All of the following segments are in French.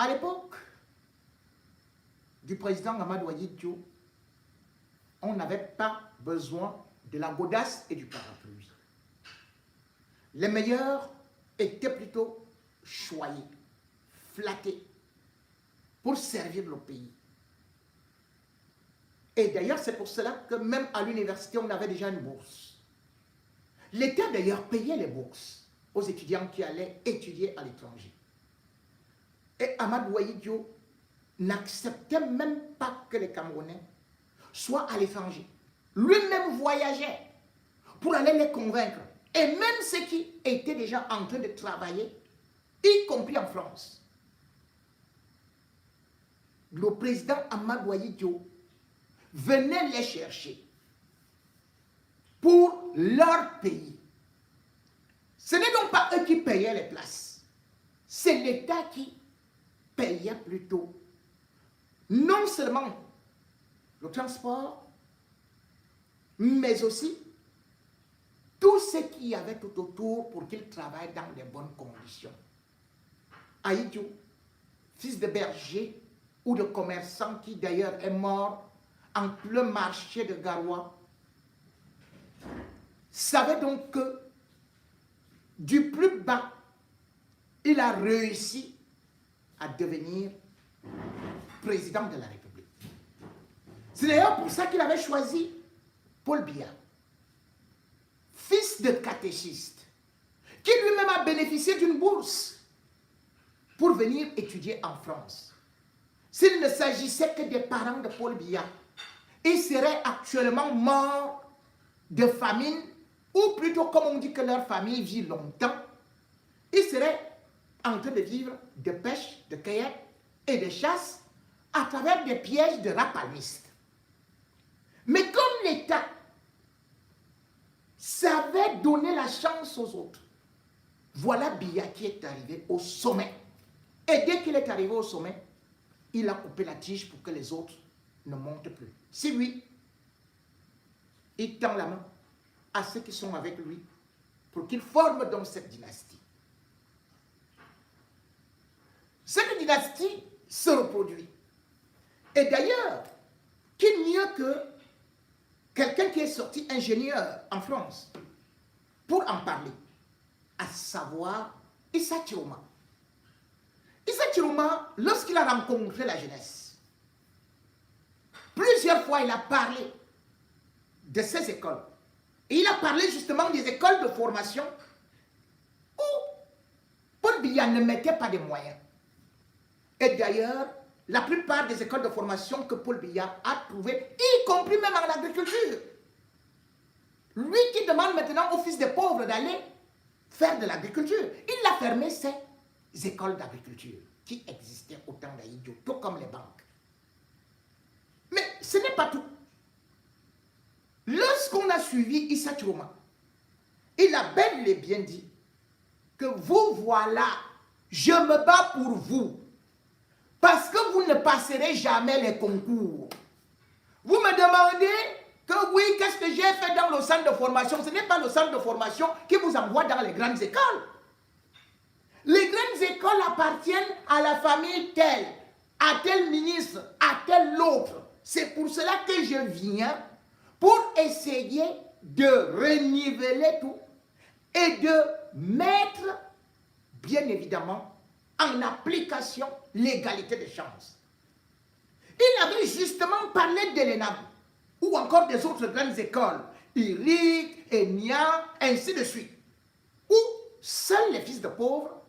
À l'époque du président Amadou Ahidjo, on n'avait pas besoin de la godasse et du parapluie. Les meilleurs étaient plutôt choyés, flattés, pour servir le pays. Et d'ailleurs, c'est pour cela que même à l'université, on avait déjà une bourse. L'État d'ailleurs payait les bourses aux étudiants qui allaient étudier à l'étranger. Et Amadou Ahidjo n'acceptait même pas que les Camerounais soient à l'étranger. Lui-même voyageait pour aller les convaincre. Et même ceux qui étaient déjà en train de travailler, y compris en France. Le président Amadou Ahidjo venait les chercher pour leur pays. Ce n'est donc pas eux qui payaient les places. C'est l'État qui payait plutôt non seulement le transport, mais aussi tout ce qu'il y avait tout autour pour qu'ils travaillent dans de bonnes conditions. Ahidjo, fils de berger ou de commerçant qui d'ailleurs est mort en plein marché de Garoua, savait donc que du plus bas, il a réussi à devenir président de la République. C'est d'ailleurs pour ça qu'il avait choisi Paul Biya, fils de catéchiste, qui lui-même a bénéficié d'une bourse pour venir étudier en France. S'il ne s'agissait que des parents de Paul Biya, ils seraient actuellement morts de famine, ou plutôt comme on dit que leur famille vit longtemps, ils seraient en train de vivre de pêche, de cueillette et de chasse à travers des pièges de rapalmistes. Mais comme l'État savait donner la chance aux autres, voilà Biya qui est arrivé au sommet. Et dès qu'il est arrivé au sommet, il a coupé la tige pour que les autres ne montent plus. C'est lui. Il tend la main à ceux qui sont avec lui pour qu'ils forment donc cette dynastie. Cette dynastie se reproduit. Et d'ailleurs, qui mieux que quelqu'un qui est sorti ingénieur en France pour en parler, à savoir Issa Chiroma. Issa Chiroma, lorsqu'il a rencontré la jeunesse, plusieurs fois il a parlé de ces écoles. Et il a parlé justement des écoles de formation où Paul Biya ne mettait pas de moyens. Et d'ailleurs, la plupart des écoles de formation que Paul Biya a trouvées, y compris même en agriculture. Lui qui demande maintenant aux fils des pauvres d'aller faire de l'agriculture, il a fermé ces écoles d'agriculture qui existaient au temps d'Ahidjo, tout comme les banques. Mais ce n'est pas tout. Lorsqu'on a suivi Issa Chiroma, il a bel et bien dit que vous voilà, je me bats pour vous, parce que vous ne passerez jamais les concours. Vous me demandez que oui, qu'est-ce que j'ai fait dans le centre de formation? Ce n'est pas le centre de formation qui vous envoie dans les grandes écoles. Les grandes écoles appartiennent à la famille telle, à tel ministre, à tel autre. C'est pour cela que je viens pour essayer de reniveler tout et de mettre, bien évidemment, en application l'égalité des chances. Il avait justement parlé de l'ENAM ou encore des autres grandes écoles, IRIC, ENIA, ainsi de suite, où seuls les fils de pauvres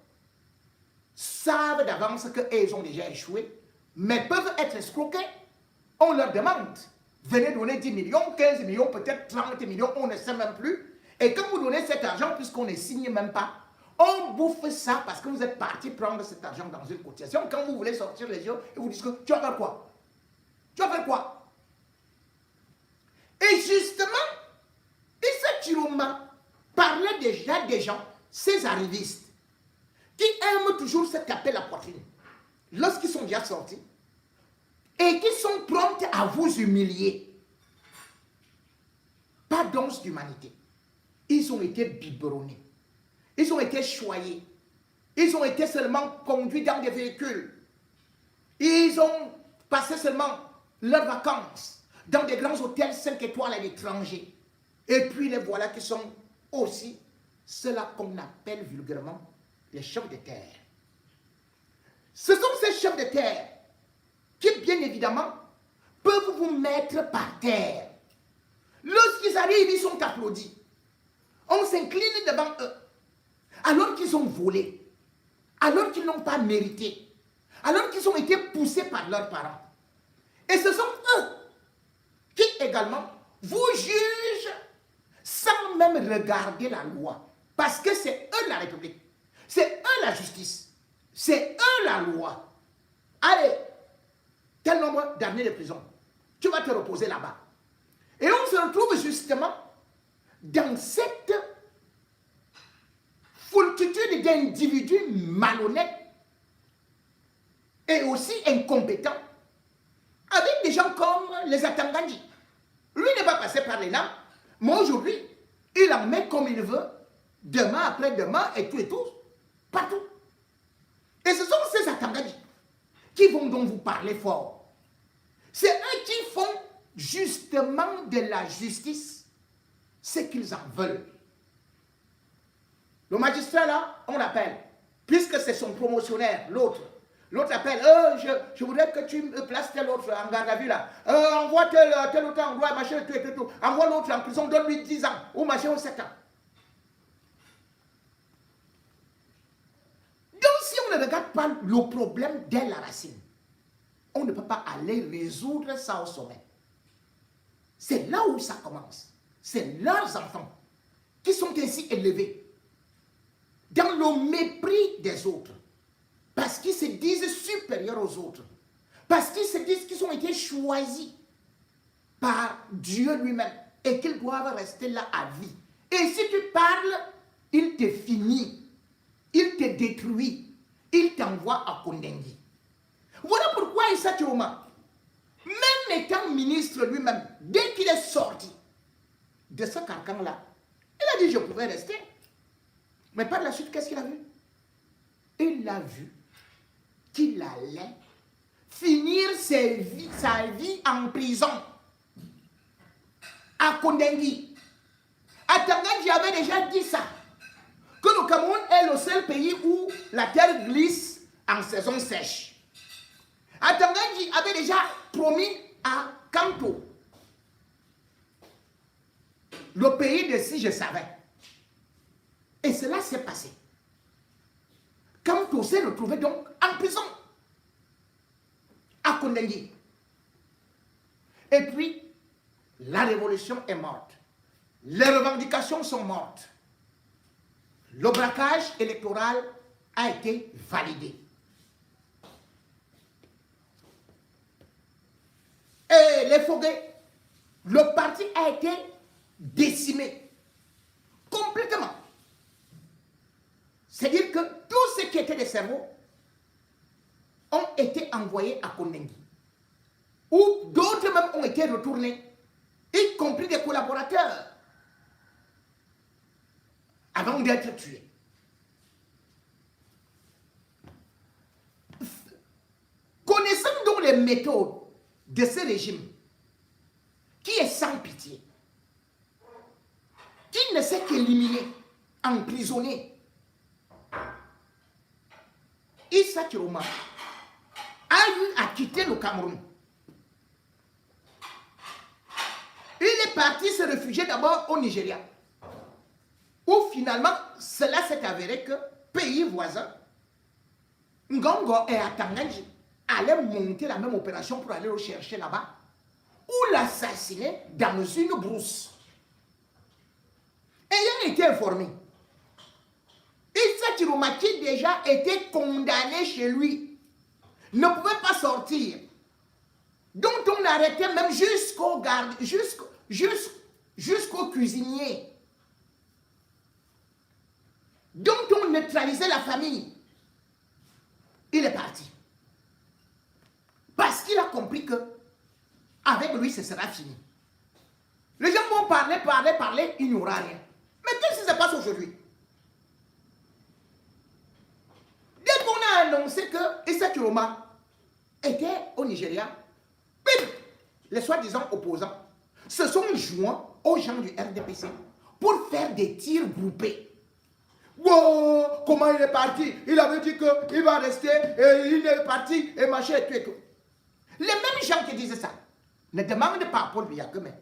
savent d'avance qu'ils ont déjà échoué, mais peuvent être escroqués. On leur demande, venez donner 10 millions, 15 millions, peut-être 30 millions, on ne sait même plus. Et quand vous donnez cet argent, puisqu'on ne signe même pas, on bouffe ça parce que vous êtes parti prendre cet argent dans une cotisation. Quand vous voulez sortir les yeux, ils vous disent que tu vas faire quoi? Tu vas faire quoi? Et justement, Issa Chiroma parlait déjà des gens, ces arrivistes, qui aiment toujours se taper la poitrine lorsqu'ils sont déjà sortis et qui sont prompts à vous humilier. Pas d'once d'humanité. Ils ont été biberonnés. Ils ont été choyés. Ils ont été seulement conduits dans des véhicules Ils ont passé seulement leurs vacances dans des grands hôtels 5 étoiles à l'étranger. Et puis les voilà qui sont aussi ceux-là qu'on appelle vulgairement les chefs de terre. Ce sont ces chefs de terre qui, bien évidemment, peuvent vous mettre par terre. Lorsqu'ils arrivent, ils sont applaudis. On s'incline devant eux. Alors qu'ils ont volé, alors qu'ils n'ont pas mérité, alors qu'ils ont été poussés par leurs parents. Et ce sont eux qui également vous jugent sans même regarder la loi. Parce que c'est eux la République, c'est eux la justice, c'est eux la loi. Allez, tel nombre d'années de prison, tu vas te reposer là-bas. Et on se retrouve justement dans cette foultitude d'individus malhonnêtes et aussi incompétents, avec des gens comme les Atangandji. Lui n'est pas passé par les lames, mais aujourd'hui, il en met comme il veut, demain après demain, et tout, partout. Et ce sont ces Atangandji qui vont donc vous parler fort. C'est eux qui font justement de la justice ce qu'ils en veulent. Le magistrat là, on l'appelle, puisque c'est son promotionnaire, l'autre. L'autre appelle, je voudrais que tu me places tel autre en garde à vue là. Envoie tel autre endroit, machin, tout. Envoie l'autre en prison, donne-lui 10 ans, ou machin, ou 7 ans. Donc si on ne regarde pas le problème dès la racine, on ne peut pas aller résoudre ça au sommet. C'est là où ça commence. C'est leurs enfants qui sont ainsi élevés dans le mépris des autres, parce qu'ils se disent supérieurs aux autres, parce qu'ils se disent qu'ils ont été choisis par Dieu lui-même et qu'ils doivent rester là à vie. Et si tu parles, il te finit, il te détruit, il t'envoie à Kondengi. Voilà pourquoi Issa Chiroma, même étant ministre lui-même, dès qu'il est sorti de ce carcan-là, il a dit je pouvais rester. Mais par la suite, qu'est-ce qu'il a vu? Il a vu qu'il allait finir sa vie en prison à Kondengi. Atangandji avait déjà dit ça, que le Cameroun est le seul pays où la terre glisse en saison sèche. Atangandji avait déjà promis à Kanto, le pays de si je savais. Et cela s'est passé. Kanto s'est retrouvé donc en prison à Kondengi. Et puis, la révolution est morte. Les revendications sont mortes. Le braquage électoral a été validé. Et les Foguets, le parti a été décimé complètement. C'est-à-dire que tous ceux qui étaient des cerveaux ont été envoyés à Kondengi. Ou d'autres même ont été retournés, y compris des collaborateurs, avant d'être tués. Connaissant donc les méthodes de ce régime, qui est sans pitié, qui ne sait qu'éliminer, emprisonner, Issa Chiroma a eu à quitter le Cameroun. Il est parti se réfugier d'abord au Nigeria, où finalement cela s'est avéré que pays voisins, Ngongo et Atangandji, allaient monter la même opération pour aller le chercher là-bas, ou l'assassiner dans une brousse. Ayant été informé, Issa Chiroma, qui déjà était condamné chez lui, ne pouvait pas sortir, dont on arrêtait même jusqu'au garde, jusqu'au cuisinier, dont on neutralisait la famille. Il est parti. Parce qu'il a compris que avec lui, ce sera fini. Les gens vont parler, il n'y aura rien. Mais qu'est-ce qui se passe aujourd'hui? Dès qu'on a annoncé que Issa Chiroma étaient au Nigeria. Bim! Les soi-disant opposants se sont joints aux gens du RDPC pour faire des tirs groupés. Wow, comment il est parti? Il avait dit qu'il va rester et il est parti et machin et tout et tout. Les mêmes gens qui disent ça ne demandent pas à Paul Biya que mais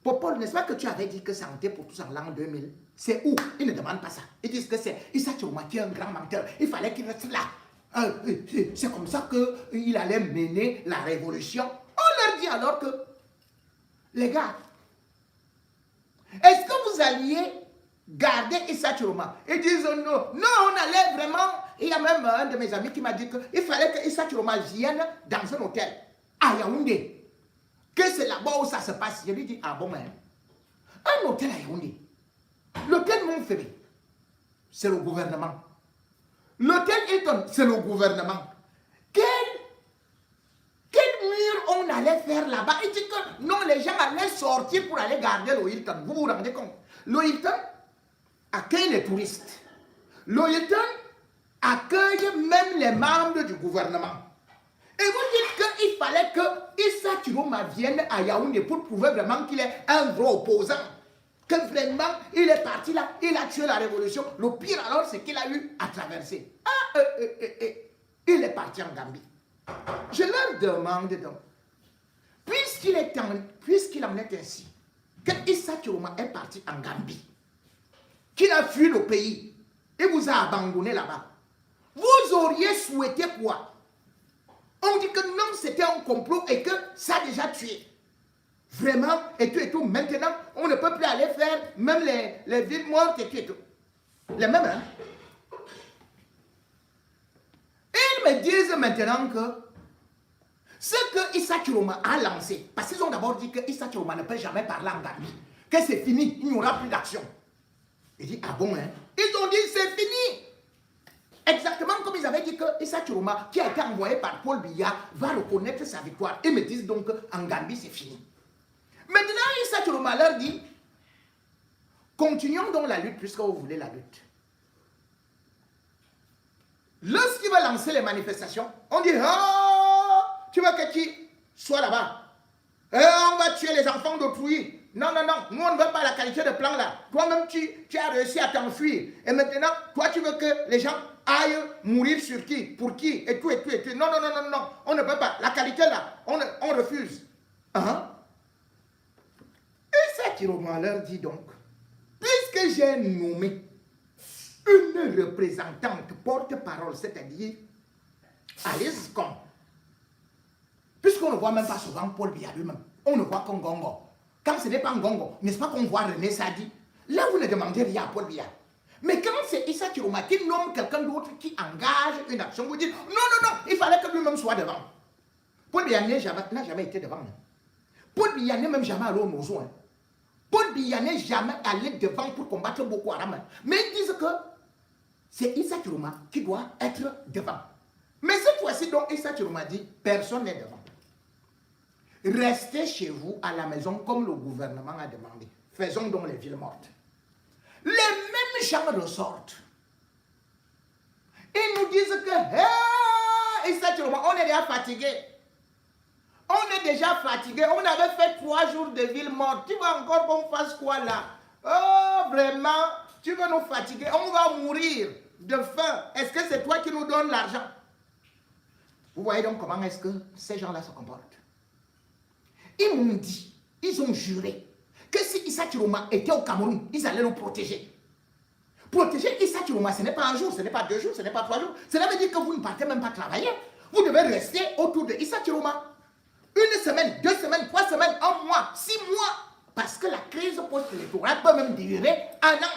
Paul, n'est-ce pas que tu avais dit que ça était pour tous en l'an 2000? C'est où? Ils ne demandent pas ça. Ils disent que c'est Issa Chiroma qui est un grand menteur. Il fallait qu'il reste là. C'est comme ça qu'il allait mener la révolution. On leur dit alors que, les gars, est-ce que vous alliez garder Issa Chiroma? Ils disent non. Non, on allait vraiment. Il y a même un de mes amis qui m'a dit qu'il fallait que Issa Chiroma vienne dans un hôtel à Yaoundé. Que c'est là-bas où ça se passe. Je lui dis, ah bon, hein? Un hôtel à Yaoundé. L'hôtel Montferré, c'est le gouvernement. L'hôtel Hilton, c'est le gouvernement. Quel mur on allait faire là-bas? Il dit que non, les gens allaient sortir pour aller garder le Hilton. Vous vous rendez compte? Le Hilton accueille les touristes. Le Hilton accueille même les membres du gouvernement. Et vous dites qu'il fallait que Issa Chiroma vienne à Yaoundé pour prouver vraiment qu'il est un vrai opposant. Que vraiment, il est parti là, il a tué la révolution. Le pire alors, c'est qu'il a eu à traverser. Il est parti en Gambie. Je leur demande donc, puisqu'il en est ainsi, que Issa Chiroma est parti en Gambie, qu'il a fui le pays, et vous a abandonné là-bas, vous auriez souhaité quoi? On dit que non, c'était un complot et que ça a déjà tué. Vraiment, et tout et tout. Maintenant, on ne peut plus aller faire même les villes mortes et tout et tout. Les mêmes, hein? Ils me disent maintenant que ce que Issa Chiroma a lancé, parce qu'ils ont d'abord dit que Issa Chiroma ne peut jamais parler en Gambie, que c'est fini, il n'y aura plus d'action. Il dit, ah bon, hein? Ils ont dit, c'est fini. Exactement comme ils avaient dit que Issa Chiroma, qui a été envoyé par Paul Biya, va reconnaître sa victoire. Ils me disent donc qu'en Gambie, c'est fini. Maintenant, Issa Chiroma leur dit, continuons donc la lutte puisque vous voulez la lutte. Lorsqu'il va lancer les manifestations, on dit, oh, tu veux que qui soit là-bas? On va tuer les enfants d'autrui. Non, non, non, nous on ne veut pas la qualité de plan là. Toi-même, tu as réussi à t'enfuir. Et maintenant, toi, tu veux que les gens aillent mourir sur qui? Pour qui? Et tout, et tout, et tout. Non, non, non, non, non, on ne peut pas. La qualité là, on refuse. Et ça, Chiroma leur dit donc, puisque j'ai nommé une représentante porte-parole, c'est-à-dire Alice Kong, puisqu'on ne voit même pas souvent Paul Biya lui-même, on ne voit qu'un Ngongo. Quand ce n'est pas Ngongo, n'est-ce pas qu'on voit René Sadi? Là, vous ne demandez rien à Paul Biya. Mais quand c'est Issa Chiroma qui nomme quelqu'un d'autre qui engage une action, vous dites non, non, non, il fallait que lui-même soit devant. Paul Biya n'a jamais été devant. Paul Biya n'est même jamais allé au Nozo. Paul Biya n'est jamais allé devant pour combattre Boko Haram. Mais ils disent que c'est Issa Chiroma qui doit être devant. Mais cette fois-ci, donc, Issa Chiroma dit personne n'est devant. Restez chez vous à la maison comme le gouvernement a demandé. Faisons donc les villes mortes. Les mêmes gens ressortent. Ils nous disent que Issa Chiroma, on est déjà fatigué. On est déjà fatigué. On avait fait 3 jours de ville morte. Tu veux encore qu'on fasse quoi là? Oh, vraiment, tu veux nous fatiguer? On va mourir de faim. Est-ce que c'est toi qui nous donnes l'argent? Vous voyez donc comment est-ce que ces gens-là se comportent? Ils m'ont dit, ils ont juré que si Issa Chiroma était au Cameroun, ils allaient nous protéger. Protéger Issa Chiroma, ce n'est pas un jour, ce n'est pas 2 jours, ce n'est pas 3 jours. Cela veut dire que vous ne partez même pas travailler. Vous devez rester autour de Issa Chiroma. 1 semaine, 2 semaines, 3 semaines, 1 mois, 6 mois. Parce que la crise post-électorale peut même durer 1 an.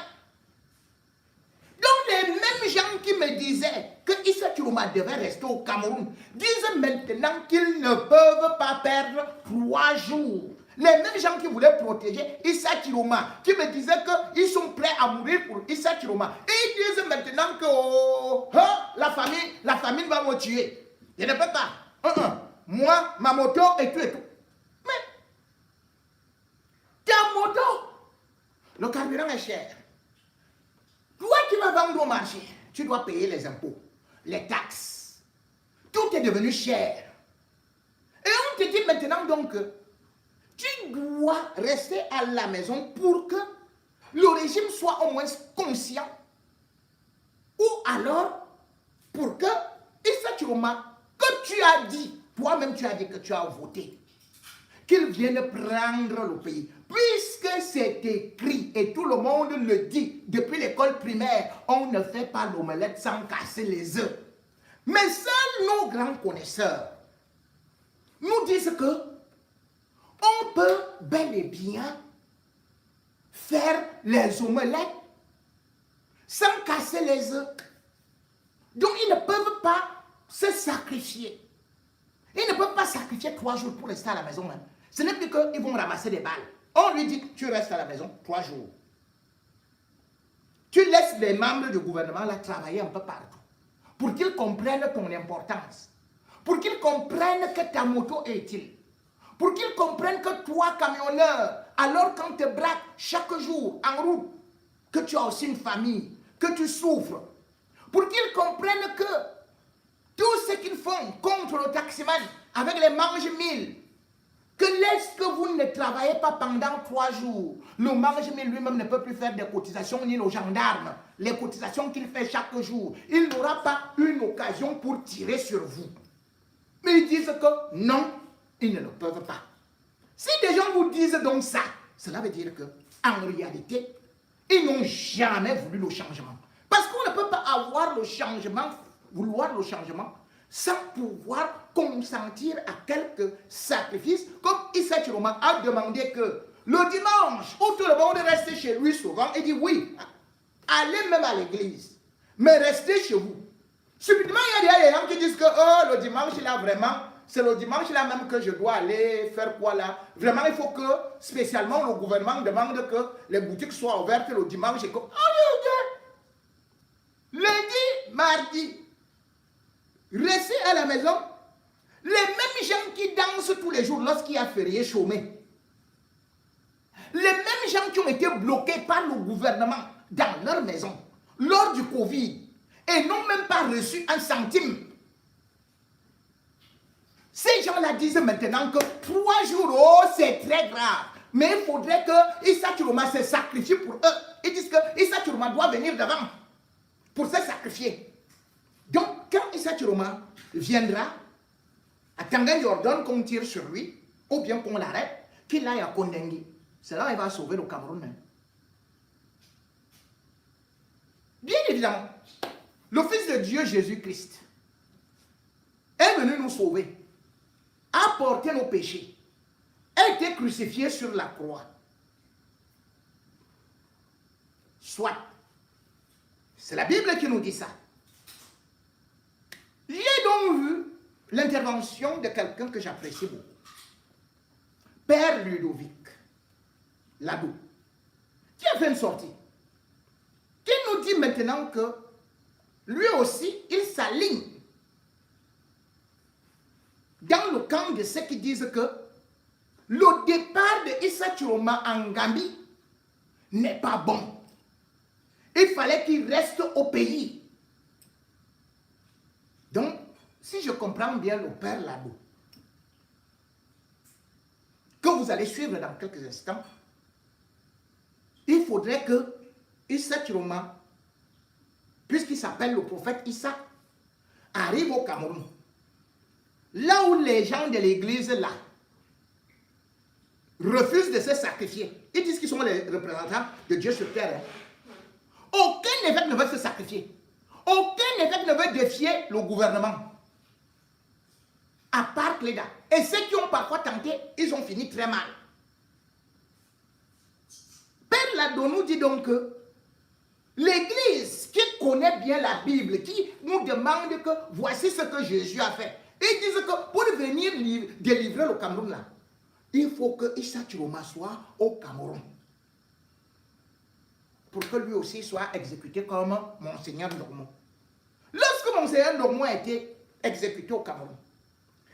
Donc les mêmes gens qui me disaient que Issa Chiroma devait rester au Cameroun disent maintenant qu'ils ne peuvent pas perdre 3 jours. Les mêmes gens qui voulaient protéger Issa Chiroma, qui me disaient qu'ils sont prêts à mourir pour Issa Chiroma. Et ils disent maintenant que la famine va me tuer. Je ne peux pas. Moi, ma moto et tout et tout. Mais ta moto, le carburant est cher. Toi qui vas vendre au marché, tu dois payer les impôts, les taxes. Tout est devenu cher. Et on te dit maintenant donc, tu dois rester à la maison pour que le régime soit au moins conscient. Ou alors, pour que Issa Chiroma, que tu as dit, toi-même tu as dit que tu as voté, qu'il vienne prendre le pays. Puisque c'est écrit et tout le monde le dit, depuis l'école primaire, on ne fait pas l'omelette sans casser les œufs. Mais seuls nos grands connaisseurs nous disent que on peut bel et bien faire les omelettes sans casser les œufs. Donc ils ne peuvent pas se sacrifier. Ils ne peuvent pas sacrifier 3 jours pour rester à la maison. Hein. Ce n'est plus qu'ils vont ramasser des balles. On lui dit, tu restes à la maison 3 jours. Tu laisses les membres du gouvernement là travailler un peu partout. Pour qu'ils comprennent ton importance. Pour qu'ils comprennent que ta moto est utile. Pour qu'ils comprennent que toi, camionneur, alors qu'on te braque chaque jour en route, que tu as aussi une famille, que tu souffres. Pour qu'ils comprennent que tout ce qu'ils font contre le taximan, avec les mange-mille, que lorsque vous ne travaillez pas pendant 3 jours, le mange-mille lui-même ne peut plus faire des cotisations ni le gendarme. Les cotisations qu'il fait chaque jour, il n'aura pas une occasion pour tirer sur vous. Mais ils disent que non, ils ne le peuvent pas. Si des gens vous disent donc ça, cela veut dire que en réalité, ils n'ont jamais voulu le changement. Parce qu'on ne peut pas avoir le changement, vouloir le changement, sans pouvoir consentir à quelques sacrifices, comme Issa Chiroma a demandé que le dimanche, où tout le monde reste chez lui souvent, il dit oui, allez même à l'église, mais restez chez vous. Subitement, il y a des gens qui disent que oh, le dimanche là, vraiment, c'est le dimanche là même que je dois aller faire quoi là. Vraiment, il faut que, spécialement, le gouvernement demande que les boutiques soient ouvertes le dimanche. Et que, lundi, mardi, restez à la maison. Les mêmes gens qui dansent tous les jours lorsqu'il y a férié chômé. Les mêmes gens qui ont été bloqués par le gouvernement dans leur maison lors du Covid et n'ont même pas reçu un centime. Ces gens-là disent maintenant que 3 jours, oh, c'est très grave. Mais il faudrait que Issa Chiroma se sacrifie pour eux. Ils disent que Issa Chiroma doit venir devant pour se sacrifier. Donc, quand Issa Chiroma viendra, à Tanguy ordonne qu'on tire sur lui, ou bien qu'on l'arrête, qu'il aille à Kondengi. C'est là qu'il va sauver le Cameroun. Bien évidemment, le Fils de Dieu Jésus-Christ est venu nous sauver, a porté nos péchés, a été crucifié sur la croix. Soit. C'est la Bible qui nous dit ça. J'ai donc vu l'intervention de quelqu'un que j'apprécie beaucoup. Père Ludovic Ladou, qui a fait une sortie, qui nous dit maintenant que lui aussi, il s'aligne dans le camp de ceux qui disent que le départ de Issa Chiroma en Gambie n'est pas bon. Il fallait qu'il reste au pays. Donc, si je comprends bien le père Ladou, que vous allez suivre dans quelques instants, il faudrait que Issa Chiroma, puisqu'il s'appelle le prophète Issa, arrive au Cameroun. Là où les gens de l'église là refusent de se sacrifier. Ils disent qu'ils sont les représentants de Dieu sur terre. Aucun évêque ne veut se sacrifier. Aucun évêque ne veut défier le gouvernement. À part Cléda. Et ceux qui ont parfois tenté, ils ont fini très mal. Père Ladou nous dit donc que l'église qui connaît bien la Bible, qui nous demande que voici ce que Jésus a fait. Ils disent que pour venir délivrer le Cameroun là, il faut que Issa Chiroma soit au Cameroun. Pour que lui aussi soit exécuté comme Monseigneur Normand. Lorsque Monseigneur Normand a été exécuté au Cameroun,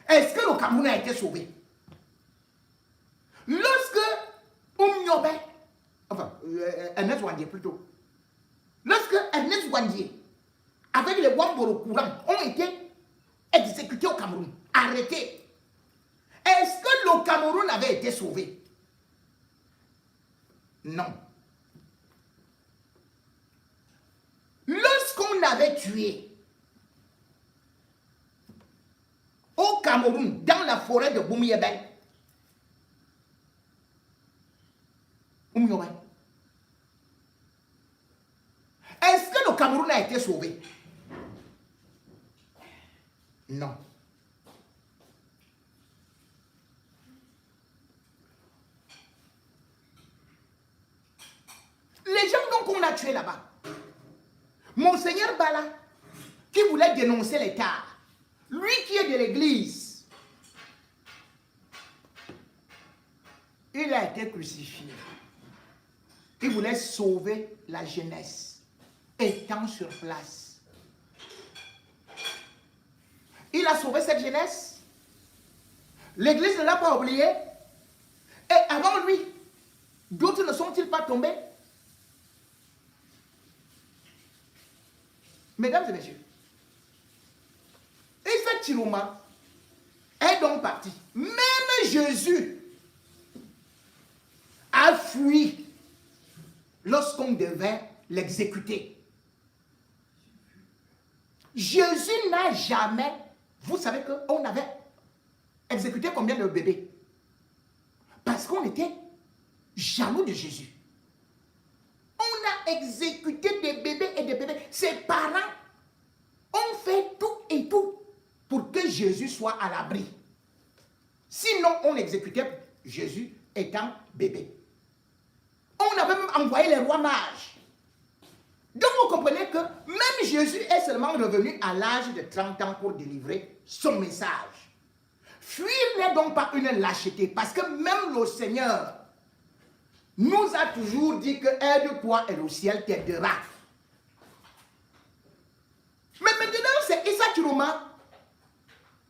est-ce que le Cameroun a été sauvé? Lorsque Oumniobe, enfin, Ernest Wandier plutôt, lorsque Ernest Wandier, avec les Wamboro courants, ont été exécutés au Cameroun, arrêtés. Est-ce que le Cameroun avait été sauvé? Non. Lorsqu'on avait tué au Cameroun, dans la forêt de Boumyébel, est-ce que le Cameroun a été sauvé? Non. Les gens donc qu'on a tués là-bas, Monseigneur Bala, qui voulait dénoncer l'État, lui qui est de l'église, il a été crucifié. Il voulait sauver la jeunesse, étant sur place. Il a sauvé cette jeunesse. L'église ne l'a pas oublié. Et avant lui, d'autres ne sont-ils pas tombés? Mesdames et messieurs, Issa Chiroma est donc parti. Même Jésus a fui lorsqu'on devait l'exécuter. Jésus n'a jamais, vous savez qu'on avait exécuté combien de bébés? Parce qu'on était jaloux de Jésus. On a exécuté des bébés et des bébés. Ses parents ont fait tout et tout pour que Jésus soit à l'abri. Sinon, on exécutait Jésus étant bébé. On avait même envoyé les rois mages. Donc, vous comprenez que même Jésus est seulement revenu à l'âge de 30 ans pour délivrer son message. Fuir n'est donc pas une lâcheté, parce que même le Seigneur nous a toujours dit que aide-toi et le ciel t'aidera. Mais maintenant, c'est Issa Chiroma,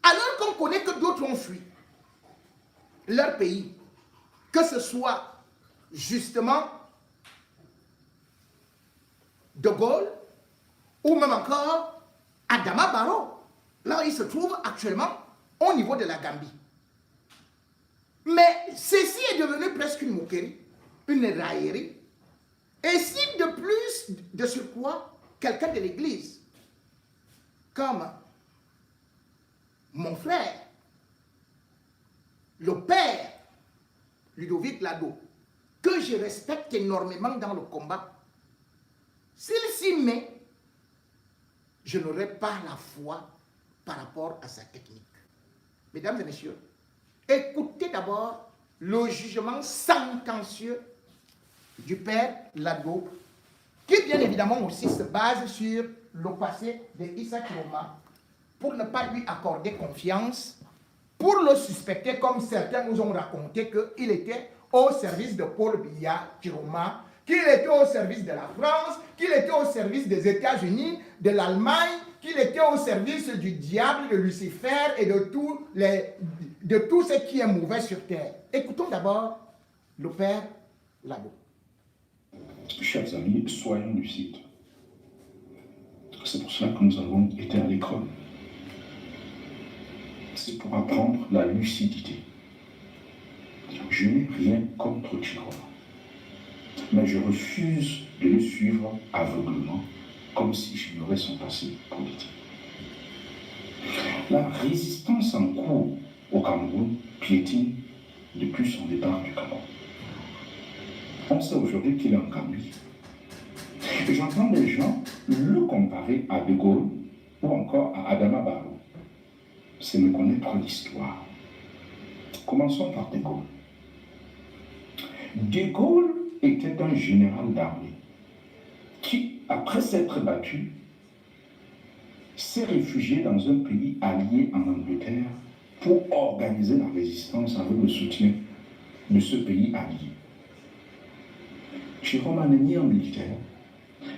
alors qu'on connaît que d'autres ont fui leur pays, que ce soit justement De Gaulle ou même encore Adama Barrow. Là, il se trouve actuellement au niveau de la Gambie. Mais ceci est devenu presque une moquerie, une raillerie. Et si de plus, de surcroît, quelqu'un de l'église, comme mon frère, le père Ludovic Lado, que je respecte énormément dans le combat, s'il s'y met, je n'aurai pas la foi par rapport à sa technique. Mesdames et messieurs, écoutez d'abord le jugement sentencieux du père Lado, qui bien évidemment aussi se base sur le passé de Issa Chiroma, pour ne pas lui accorder confiance, pour le suspecter comme certains nous ont raconté qu'il était au service de Paul Biya Chiroma, qu'il était au service de la France, qu'il était au service des États-Unis, de l'Allemagne, qu'il était au service du diable, de Lucifer et de tout ce qui est mauvais sur terre. Écoutons d'abord le père Lado. Chers amis, soyons lucides. C'est pour cela que nous avons été à l'école. C'est pour apprendre la lucidité. Je n'ai rien contre Chiroma, mais je refuse de le suivre aveuglement, comme si j'ignorais son passé politique. La résistance en cours au Cameroun piétine depuis son départ du Cameroun. On sait aujourd'hui qu'il est en Gambie. Et j'entends des gens le comparer à De Gaulle ou encore à Adama Barrow. C'est me connaître l'histoire. Commençons par De Gaulle. De Gaulle était un général d'armée qui, après s'être battu, s'est réfugié dans un pays allié en Angleterre pour organiser la résistance avec le soutien de ce pays allié. Chiroma n'est ni un militaire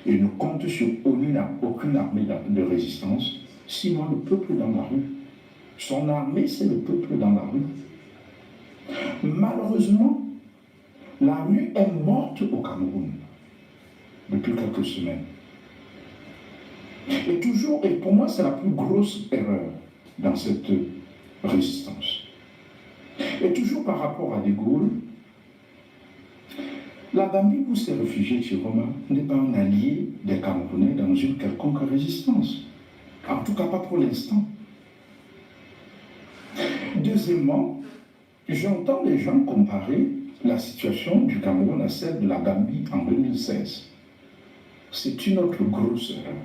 et ne compte sur aucune armée de résistance, sinon le peuple dans la rue. Son armée, c'est le peuple dans la rue. Malheureusement, la rue est morte au Cameroun depuis quelques semaines. Et pour moi, c'est la plus grosse erreur. dans cette résistance. Et toujours par rapport à De Gaulle, la Gambie où ces réfugiés Chiroma n'est pas un allié des Camerounais dans une quelconque résistance. En tout cas pas pour l'instant. Deuxièmement, j'entends les gens comparer la situation du Cameroun à celle de la Gambie en 2016. C'est une autre grosse erreur.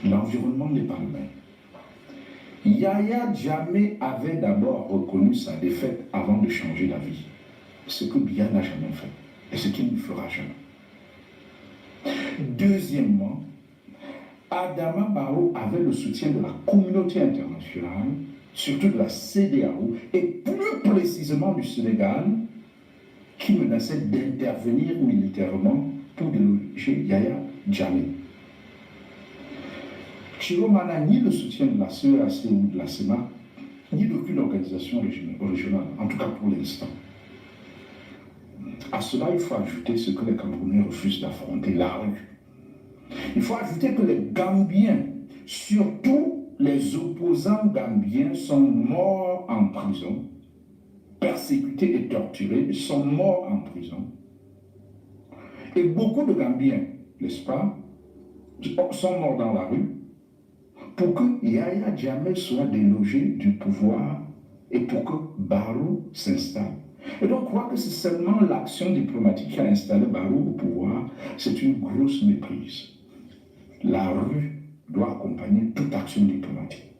L'environnement n'est pas le même. Yaya Jammeh avait d'abord reconnu sa défaite avant de changer d'avis. Ce que Biya n'a jamais fait et ce qu'il ne fera jamais. Deuxièmement, Adama Barrow avait le soutien de la communauté internationale, surtout de la CEDEAO et plus précisément du Sénégal, qui menaçait d'intervenir militairement pour déloger Yaya Jammeh. Chiroma n'a ni le soutien de la CEAC ou de la CEMAC, ni d'aucune organisation régionale, en tout cas pour l'instant. À cela, il faut ajouter ce que les Camerounais refusent d'affronter, la rue. Il faut ajouter que les Gambiens, surtout les opposants gambiens, sont morts en prison, persécutés et torturés, sont morts en prison. Et beaucoup de Gambiens, n'est-ce pas, sont morts dans la rue pour que Yaya Jammeh soit délogé du pouvoir et pour que Barrow s'installe. Et donc, je crois que c'est seulement l'action diplomatique qui a installé Barrow au pouvoir. C'est une grosse méprise. La rue doit accompagner toute action diplomatique.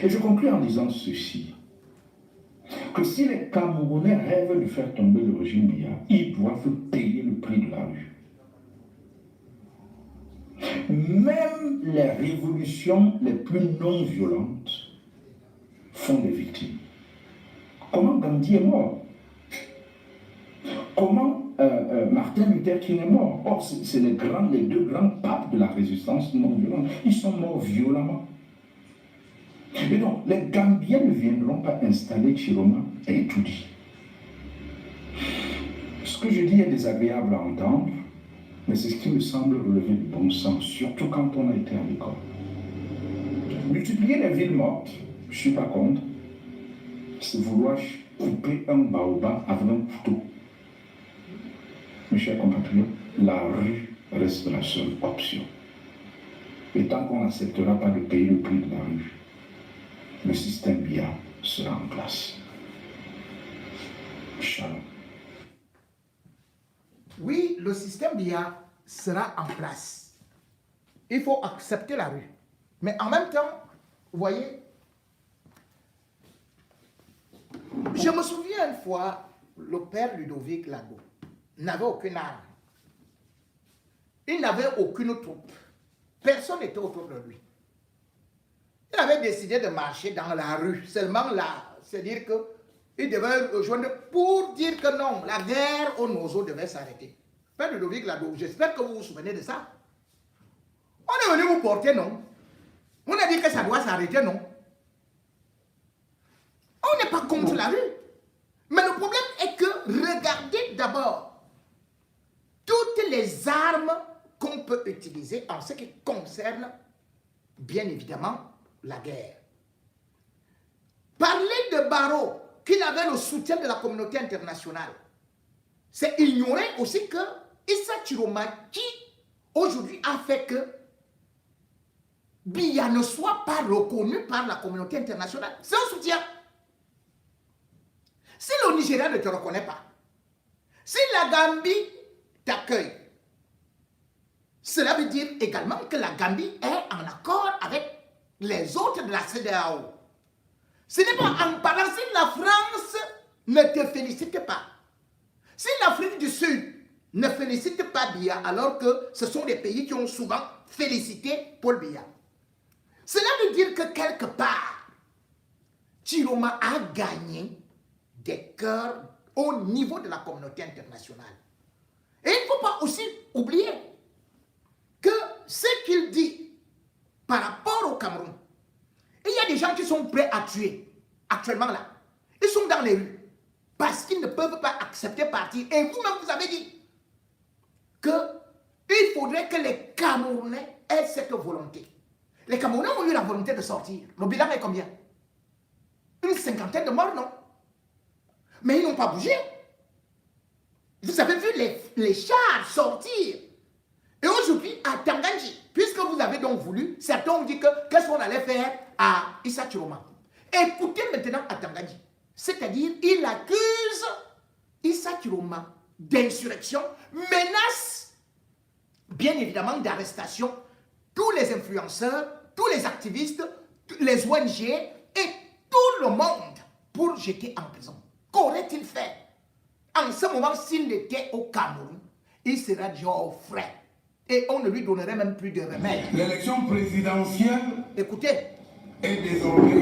Et je conclue en disant ceci, que si les Camerounais rêvent de faire tomber le régime Biya, ils doivent payer le prix de la rue. Même les révolutions les plus non violentes font des victimes. Comment Gandhi est mort? Comment Martin Luther King est mort? Or, c'est les deux grands papes de la résistance non violente. Ils sont morts violemment. Et donc, les Gambiens ne viendront pas installer Chiroma et tout dit. Ce que je dis est désagréable à entendre, mais c'est ce qui me semble relever du bon sens, surtout quand on a été à l'école. Multiplier les villes mortes, je ne suis pas contre, c'est vouloir couper un baobab avec un couteau. Mes chers compatriotes, la rue reste la seule option. Et tant qu'on n'acceptera pas de payer le prix de la rue, le système Biya sera en place. Shalom. Oui, le système Biya sera en place. Il faut accepter la rue. Mais en même temps, vous voyez, je me souviens une fois, le père Ludovic Lago n'avait aucune arme. Il n'avait aucune troupe. Personne n'était autour de lui. Il avait décidé de marcher dans la rue, seulement là, c'est-à-dire qu'il devait rejoindre pour dire que non, la guerre au Nozo devait s'arrêter. Père Ludovic Lago, j'espère que vous vous souvenez de ça. On est venu vous porter, non? On a dit que ça doit s'arrêter, non? On n'est pas contre la rue. Mais le problème est que regardez d'abord toutes les armes qu'on peut utiliser en ce qui concerne, bien évidemment, la guerre. Parler de Barrow, qu'il avait le soutien de la communauté internationale, c'est ignorer aussi que Issa Chiroma, qui aujourd'hui a fait que Biya ne soit pas reconnu par la communauté internationale, c'est un soutien. Si le Nigeria ne te reconnaît pas, si la Gambie t'accueille, cela veut dire également que la Gambie est en accord avec les autres de la CEDEAO. Ce n'est pas en parlant, si la France ne te félicite pas, si l'Afrique du Sud ne félicite pas Biya, alors que ce sont des pays qui ont souvent félicité Paul Biya, cela veut dire que quelque part, Chiroma a gagné des cœurs au niveau de la communauté internationale. Et il ne faut pas aussi oublier que ce qu'il dit par rapport au Cameroun, il y a des gens qui sont prêts à tuer actuellement là. Ils sont dans les rues parce qu'ils ne peuvent pas accepter partir. Et vous-même, vous avez dit qu'il faudrait que les Camerounais aient cette volonté. Les Camerounais ont eu la volonté de sortir. Le bilan est combien? Une cinquantaine de morts, non? Mais ils n'ont pas bougé. Vous avez vu les chars sortir. Et aujourd'hui, à Tanganji, puisque vous avez donc voulu, certains ont dit que qu'est-ce qu'on allait faire à Issa Chiroma. Écoutez maintenant à Tanganji. C'est-à-dire, il accuse Issa Chiroma d'insurrection, menace, bien évidemment, d'arrestation, tous les influenceurs, tous les activistes, les ONG et tout le monde pour jeter en prison. Qu'aurait-il fait? En ce moment, s'il était au Cameroun, il sera déjà au frais. Et on ne lui donnerait même plus de remède. L'élection présidentielle, écoutez, est désormais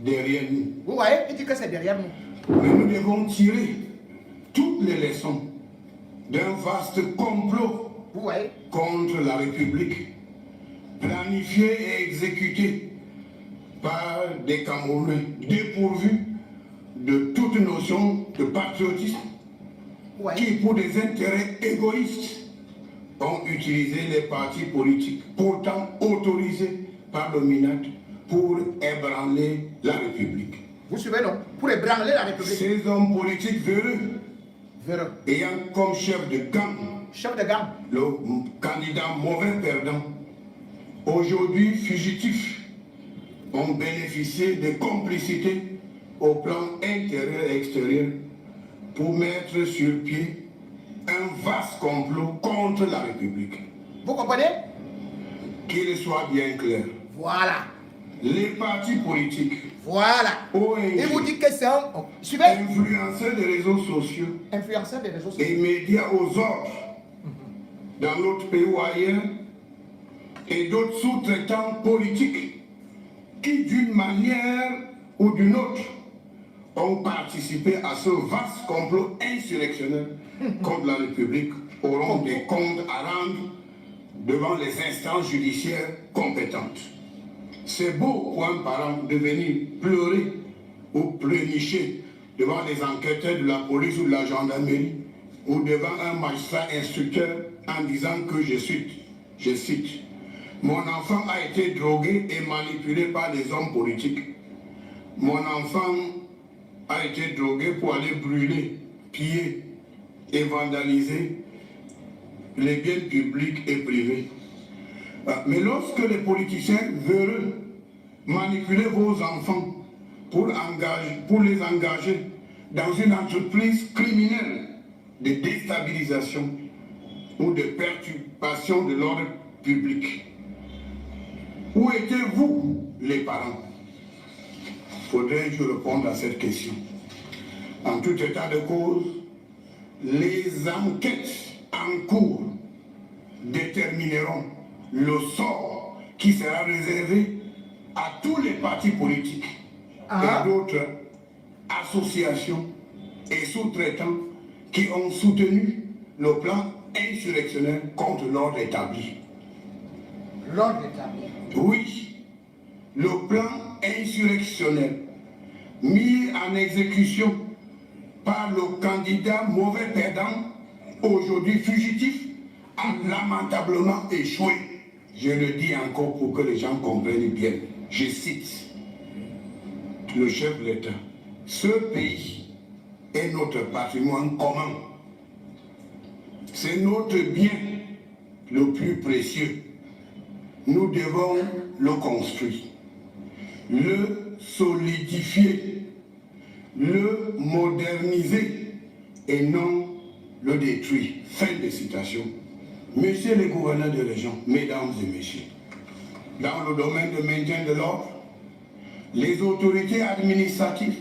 derrière nous. Vous voyez, il dit que c'est derrière nous. Mais nous devons tirer toutes les leçons d'un vaste complot Vous voyez, contre la République, planifié et exécuté par des Camerounais dépourvus de toute notion de patriotisme, vous voyez. qui, pour des intérêts égoïstes, ont utilisé les partis politiques, pourtant autorisés par le MINAT, pour ébranler la République. Vous suivez, non? Pour ébranler la République. Ces hommes politiques véreux, Véreux. ayant comme chef de gang Chef de gang. le candidat mauvais perdant, aujourd'hui fugitifs, ont bénéficié de complicité au plan intérieur et extérieur pour mettre sur pied un vaste complot contre la République. Vous comprenez? Qu'il soit bien clair, Voilà. les partis politiques, Voilà. ONG, Il vous dit que c'est un... Oh, suivez. influenceurs des réseaux sociaux Influenceur des réseaux sociaux. et médias aux ordres dans notre pays ou ailleurs, et d'autres sous-traitants politiques qui, d'une manière ou d'une autre, ont participé à ce vaste complot insurrectionnel contre la République, auront des comptes à rendre devant les instances judiciaires compétentes. C'est beau pour un parent de venir pleurer ou pleurnicher devant les enquêteurs de la police ou de la gendarmerie ou devant un magistrat instructeur en disant que je cite, mon enfant a été drogué et manipulé par les hommes politiques. Mon enfant a été drogué pour aller brûler, piller et vandaliser les biens publics et privés. Mais lorsque les politiciens veulent manipuler vos enfants pour les engager dans une entreprise criminelle de déstabilisation ou de perturbation de l'ordre public, où étiez-vous, les parents? Faudrait-je répondre à cette question? En tout état de cause, les enquêtes en cours détermineront le sort qui sera réservé à tous les partis politiques et à d'autres associations et sous-traitants qui ont soutenu le plan insurrectionnel contre l'ordre établi. L'ordre établi. Oui, le plan insurrectionnel mis en exécution par le candidat mauvais perdant, aujourd'hui fugitif, a lamentablement échoué. Je le dis encore pour que les gens comprennent bien. Je cite le chef de l'État. Ce pays est notre patrimoine commun. C'est notre bien le plus précieux. Nous devons le construire, le solidifier, le moderniser et non le détruire. Fin de citation. Messieurs les gouverneurs de région, mesdames et messieurs, dans le domaine de maintien de l'ordre, les autorités administratives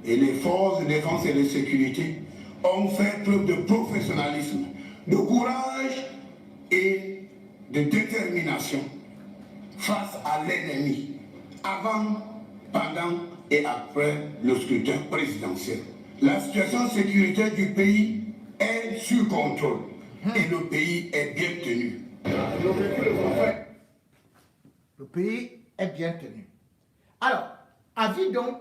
et les forces de défense et de sécurité ont fait preuve de professionnalisme, de courage et de détermination face à l'ennemi, avant, pendant et après le scrutin présidentiel. La situation sécuritaire du pays est sous contrôle et le pays est bien tenu. Le pays est bien tenu. Alors, avis donc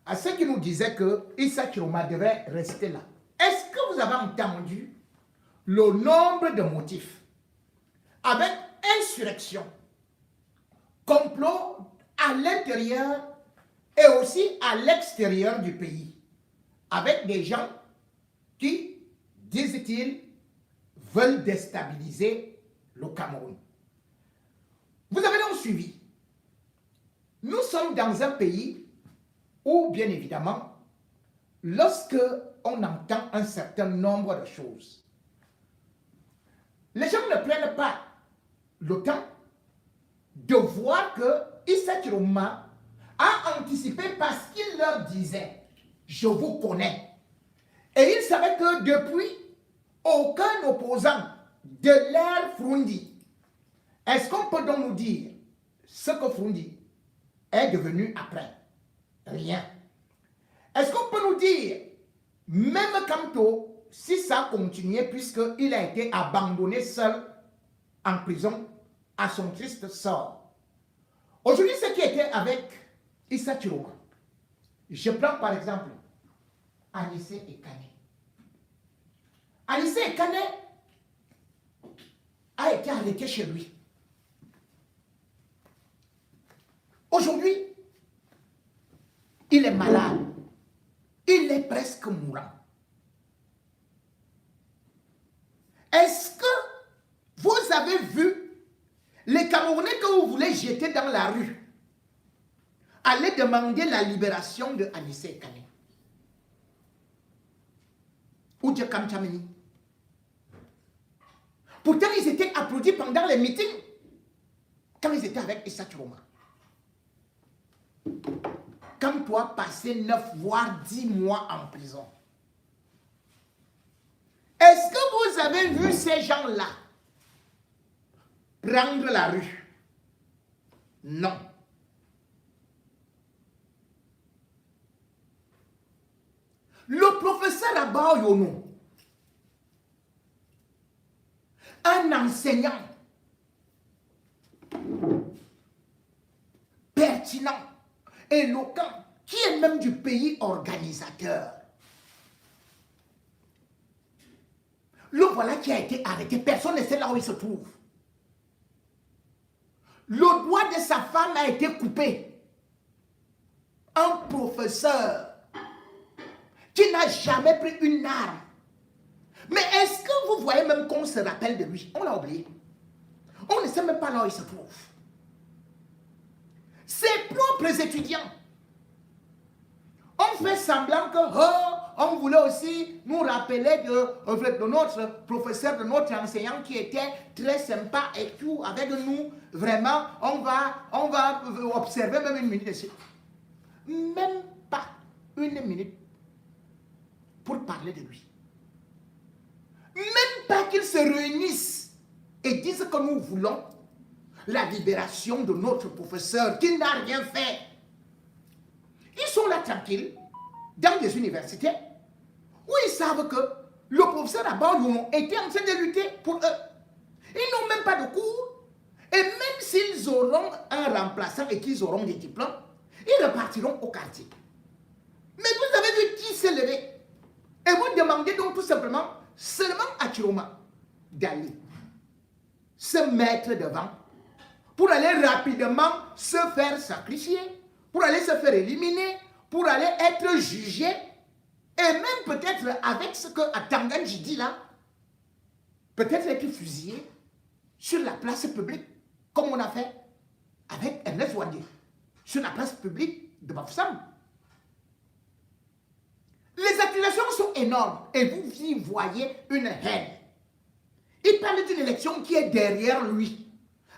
à ceux qui nous disaient que Issa Chiroma devait rester là. Est-ce que vous avez entendu le nombre de motifs avec insurrection, complot à l'intérieur et aussi à l'extérieur du pays, avec des gens qui, disent-ils, veulent déstabiliser le Cameroun. Vous avez donc suivi. Nous sommes dans un pays où, bien évidemment, lorsque on entend un certain nombre de choses, les gens ne prennent pas le temps de voir que Issa Chiroma a anticipé parce qu'il leur disait « Je vous connais ». Et il savait que depuis, aucun opposant de l'ère Frundi, est-ce qu'on peut donc nous dire ce que Frundi est devenu après? Rien. Est-ce qu'on peut nous dire, même Kamto, si ça continuait, puisqu'il a été abandonné seul en prison à son triste sort? Aujourd'hui, ce qui était avec Issa Chiroma, je prends par exemple Anissé Ekane. Anissé Ekane a été arrêté chez lui. Aujourd'hui, il est malade. Il est presque mourant. Est-ce que vous avez vu les Camerounais que vous voulez jeter dans la rue aller demander la libération de Anissé Ekane ou de Kamchameni? Pourtant, ils étaient applaudis pendant les meetings quand ils étaient avec Issa Chiroma. Quand toi, passer 9 voire 10 mois en prison, est-ce que vous avez vu ces gens-là prendre la rue? Non. Le professeur Abba Yono, un enseignant pertinent, éloquent, qui est même du pays organisateur. Le voilà qui a été arrêté. Personne ne sait là où il se trouve. Le doigt de sa femme a été coupé. Un professeur qui n'a jamais pris une arme. Mais est-ce que vous voyez même qu'on se rappelle de lui? On l'a oublié. On ne sait même pas là où il se trouve. Ses propres étudiants. On fait semblant que on voulait aussi nous rappeler de notre professeur, de notre enseignant qui était très sympa et tout avec nous. Vraiment, on va observer même une minute dessus. Même pas une minute pour parler de lui. Même pas qu'ils se réunissent et disent que nous voulons la libération de notre professeur qui n'a rien fait. Ils sont là tranquilles, dans des universités, où ils savent que le professeur Abba Yono était en train de lutter pour eux. Ils n'ont même pas de cours. Et même s'ils auront un remplaçant et qu'ils auront des diplômes, ils repartiront au quartier. Mais vous avez vu qui s'est levé. Et vous demandez donc tout simplement, seulement à Chiroma, d'aller se mettre devant pour aller rapidement se faire sacrifier, pour aller se faire éliminer, pour aller être jugé, et même peut-être avec ce que Tanganji dit là, peut-être être fusillé sur la place publique, comme on a fait avec Ernest Ouadé, sur la place publique de Bafoussam. Les accusations sont énormes, et vous y voyez une haine. Il parle d'une élection qui est derrière lui.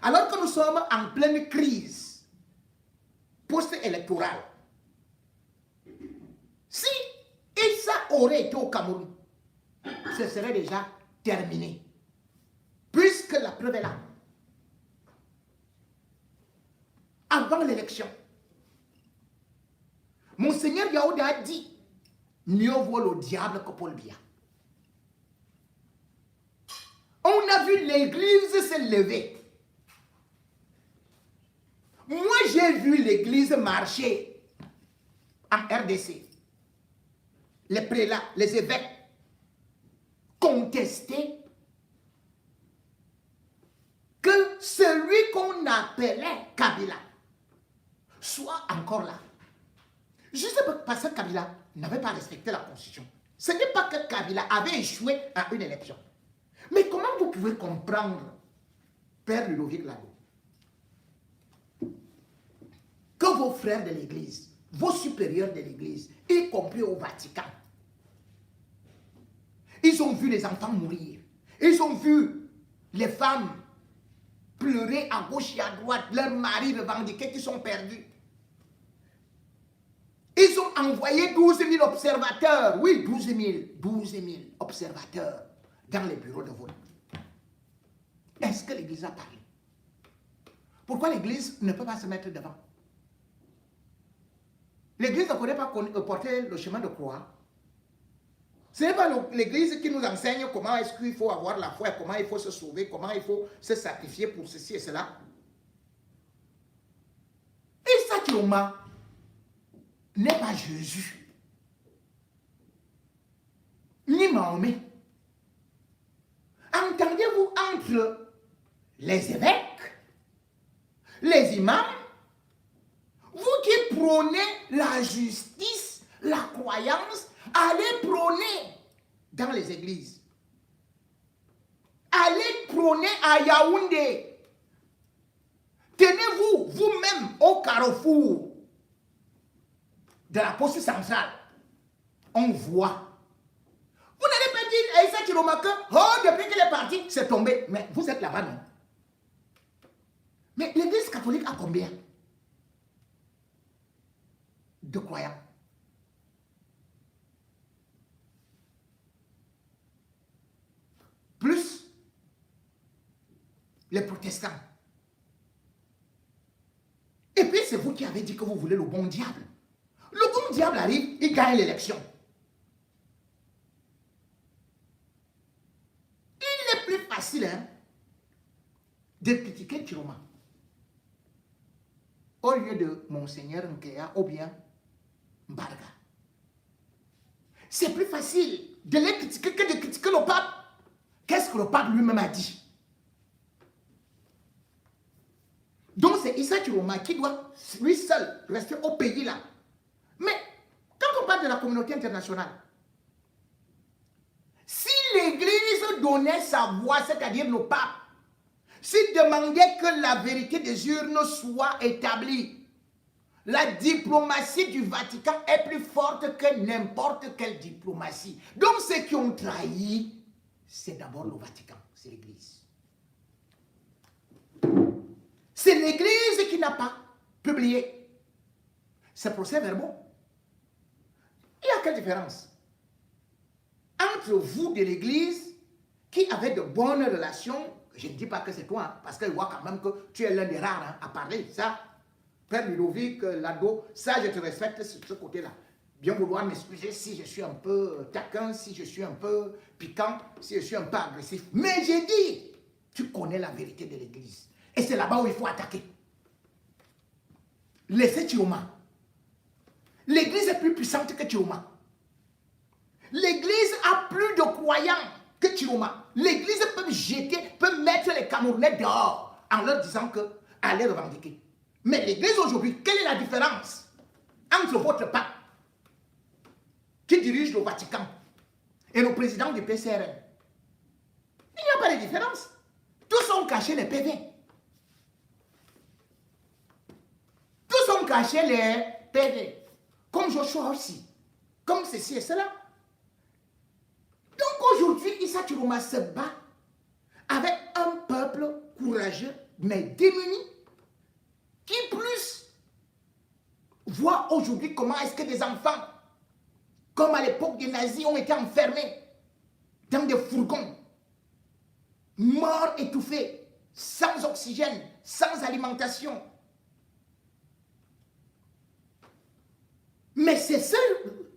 Alors que nous sommes en pleine crise post-électorale. Si Issa aurait été au Cameroun, ce serait déjà terminé. Puisque la preuve est là. Avant l'élection, Monseigneur Yaouda a dit, mieux vaut le diable que Paul Biya. On a vu l'église se lever. Moi, j'ai vu l'église marcher en RDC. Les prélats, les évêques contester que celui qu'on appelait Kabila soit encore là. Juste parce que Kabila n'avait pas respecté la constitution. Ce n'est pas que Kabila avait échoué à une élection. Mais comment vous pouvez comprendre, Père Ludovic Lado, que vos frères de l'église, vos supérieurs de l'église, y compris au Vatican, ils ont vu les enfants mourir, ils ont vu les femmes pleurer à gauche et à droite, leurs maris revendiqués qui sont perdus. Ils ont envoyé 12 000 observateurs, oui, 12 000 observateurs dans les bureaux de vote. Est-ce que l'Église a parlé? Pourquoi l'Église ne peut pas se mettre devant? L'Église ne connaît pas porter le chemin de croix. Ce n'est pas l'Église qui nous enseigne comment est-ce qu'il faut avoir la foi, comment il faut se sauver, comment il faut se sacrifier pour ceci et cela. Issa Chiroma n'est pas Jésus, ni Mahomet. Entendez-vous entre les évêques, les imams, vous qui prônez la justice, la croyance, allez prôner dans les églises. Allez prôner à Yaoundé. Tenez-vous vous-même au carrefour de la poste centrale. On voit. Vous n'allez pas dire à Issa Chiroma que, oh, depuis qu'il est parti, c'est tombé. Mais vous êtes là-bas, non? Mais l'église catholique a combien de croyants? Plus les protestants. Et puis c'est vous qui avez dit que vous voulez le bon diable. Le bon diable arrive, il gagne l'élection. Il est plus facile de critiquer Chiroma au lieu de Monseigneur Nkea ou bien Mbarga. C'est plus facile de les critiquer que de critiquer le pape. Qu'est-ce que le pape lui-même a dit? Donc c'est Issa Chiroma qui doit lui seul rester au pays là. Mais quand on parle de la communauté internationale, si l'Église donnait sa voix, c'est-à-dire le pape, s'il demandait que la vérité des urnes soit établie, la diplomatie du Vatican est plus forte que n'importe quelle diplomatie. Donc ceux qui ont trahi, c'est d'abord le Vatican, c'est l'Église. C'est l'Église qui n'a pas publié ces procès-verbaux. Il y a quelle différence entre vous de l'Église qui avez de bonnes relations? Je ne dis pas que c'est toi, hein, parce qu'il voit quand même que tu es l'un des rares à parler. Ça, Père Ludovic Lado, ça je te respecte sur ce côté-là. Bien vouloir m'excuser si je suis un peu taquin, si je suis un peu piquant, si je suis un peu agressif. Mais j'ai dit, tu connais la vérité de l'Église. Et c'est là-bas où il faut attaquer. Laissez Chiroma. L'Église est plus puissante que Chiroma. L'Église a plus de croyants que Chiroma. L'Église peut jeter, peut mettre les Camerounais dehors en leur disant que allez revendiquer. Mais l'Église aujourd'hui, quelle est la différence entre votre pape qui dirige le Vatican et le président du PCRN? Il n'y a pas de différence. Tous ont caché les PV. Tous ont caché les PV. Comme Joshua aussi. Comme ceci et cela. Donc aujourd'hui, Issa Chiroma se bat avec un peuple courageux, mais démuni, qui plus voit aujourd'hui comment est-ce que des enfants, comme à l'époque des nazis, ont été enfermés dans des fourgons, morts étouffés, sans oxygène, sans alimentation. Mais c'est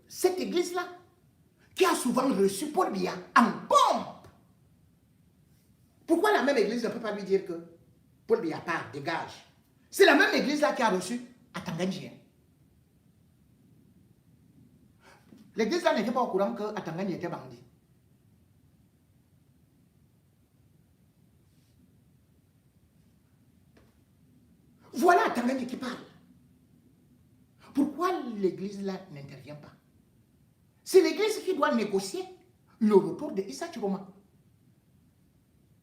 cette église-là qui a souvent reçu Paul Biya en pompe. Pourquoi la même église ne peut pas lui dire que Paul Biya part, dégage? C'est la même église-là qui a reçu Atangani. L'église-là n'était pas au courant que Atangani était bandit. Voilà Atangani qui parle. pourquoi l'église là n'intervient pas? C'est l'église qui doit négocier le retour de Issa Chiroma.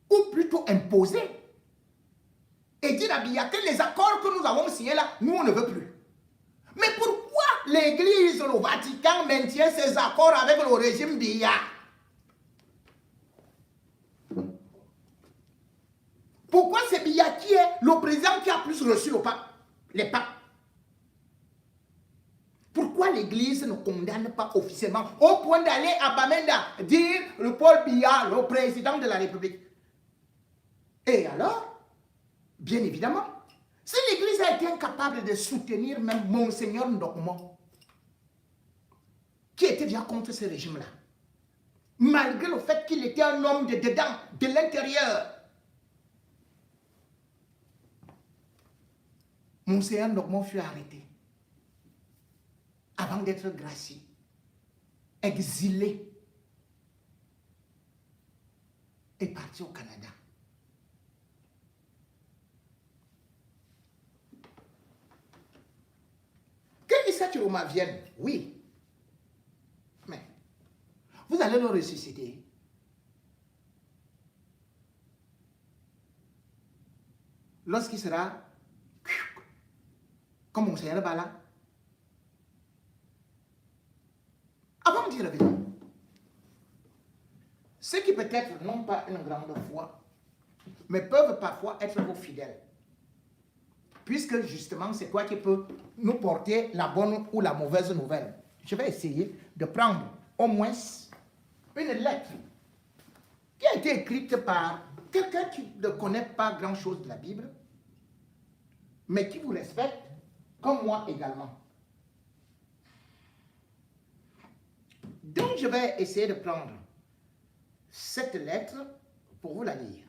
Ou plutôt imposer. Et dire à Biya que les accords que nous avons signés là, nous on ne veut plus. Mais pourquoi l'église, le Vatican maintient ses accords avec le régime Biya? Pourquoi c'est Biya qui est le président qui a plus reçu le pape, les papes? Pourquoi l'église ne condamne pas officiellement au point d'aller à Bamenda dire le Paul Biya, le président de la République? Et alors, bien évidemment, si l'église a été incapable de soutenir même Monseigneur Ndokmo, qui était déjà contre ce régime-là, malgré le fait qu'il était un homme de dedans, de l'intérieur, Monseigneur Ndokmo fut arrêté avant d'être gracié, exilé et parti au Canada. Que Issa Chiroma vienne, oui, mais vous allez le ressusciter. Lorsqu'il sera comme Monseigneur Bala, avant d'y revenir, ceux qui peut-être n'ont pas une grande foi, mais peuvent parfois être vos fidèles, puisque justement c'est toi qui peux nous porter la bonne ou la mauvaise nouvelle. Je vais essayer de prendre au moins une lettre qui a été écrite par quelqu'un qui ne connaît pas grand-chose de la Bible, mais qui vous respecte, comme moi également. Donc, je vais essayer de prendre cette lettre pour vous la lire.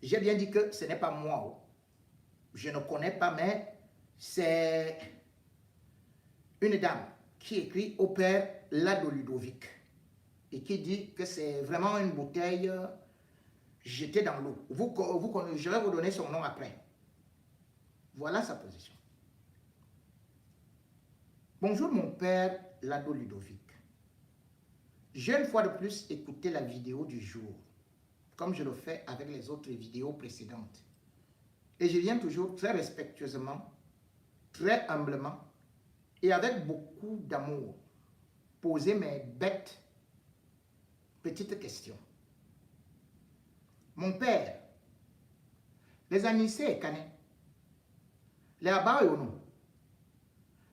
J'ai bien dit que ce n'est pas moi. Je ne connais pas, mais c'est une dame qui écrit au père Lado Ludovic et qui dit que c'est vraiment une bouteille jetée dans l'eau. Je vais vous donner son nom après. Voilà sa position. Bonjour mon père Lado Ludovic. J'ai une fois de plus écouté la vidéo du jour, comme je le fais avec les autres vidéos précédentes. Et je viens toujours très respectueusement, très humblement et avec beaucoup d'amour poser mes bêtes petites questions. Mon père, les Anissé et Canet, les Abba et Ono,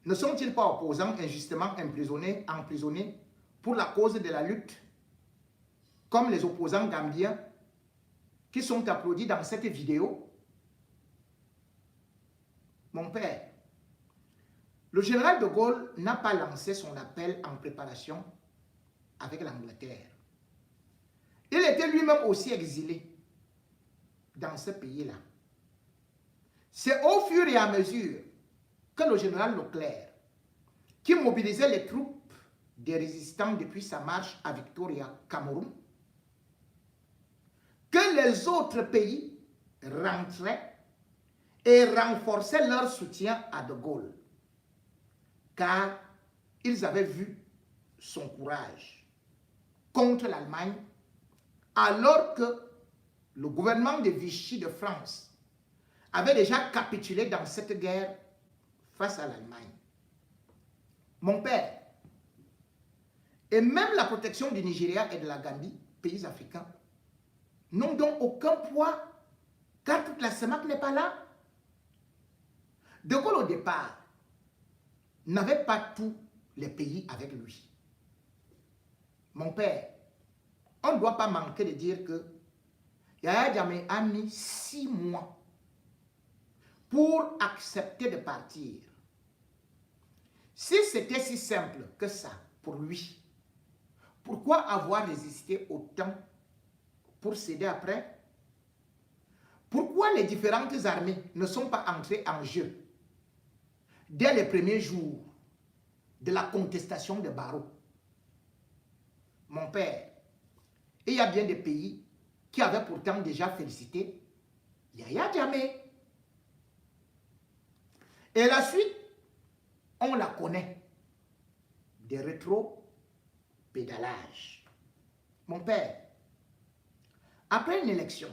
ne sont-ils pas opposants injustement emprisonnés pour la cause de la lutte, comme les opposants gambiens qui sont applaudis dans cette vidéo? Mon père, le général de Gaulle n'a pas lancé son appel en préparation avec l'Angleterre. Il était lui-même aussi exilé dans ce pays-là. C'est au fur et à mesure que le général Leclerc, qui mobilisait les troupes des résistants depuis sa marche à Victoria, Cameroun, que les autres pays rentraient et renforçaient leur soutien à De Gaulle, car ils avaient vu son courage contre l'Allemagne, alors que le gouvernement de Vichy de France avait déjà capitulé dans cette guerre face à l'Allemagne. Mon père, et même la protection du Nigeria et de la Gambie, pays africains, n'ont donc aucun poids, car toute la CEMAC n'est pas là. De Gaulle, au départ, n'avait pas tous les pays avec lui. Mon père, on ne doit pas manquer de dire que Yaya Jammeh a mis 6 mois pour accepter de partir. Si c'était si simple que ça pour lui, pourquoi avoir résisté autant pour céder après? Pourquoi les différentes armées ne sont pas entrées en jeu dès les premiers jours de la contestation de Barreau? Mon père, il y a bien des pays qui avaient pourtant déjà félicité Yaya Jammeh. Et la suite on la connaît. Des rétro-pédalages. Mon père, après une élection,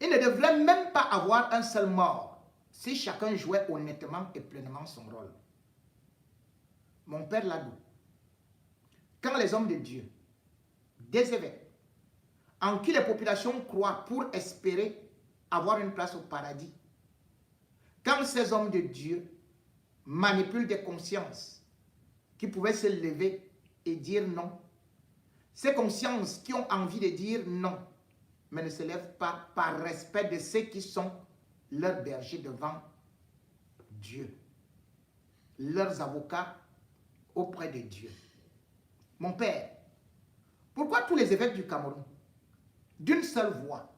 il ne devrait même pas avoir un seul mort si chacun jouait honnêtement et pleinement son rôle. Mon père Ladou, quand les hommes de Dieu, des évêques, en qui les populations croient pour espérer avoir une place au paradis, quand ces hommes de Dieu manipulent des consciences qui pouvaient se lever et dire non, ces consciences qui ont envie de dire non, mais ne se lèvent pas par respect de ceux qui sont leurs bergers devant Dieu, leurs avocats auprès de Dieu. Mon père, pourquoi tous les évêques du Cameroun, d'une seule voix,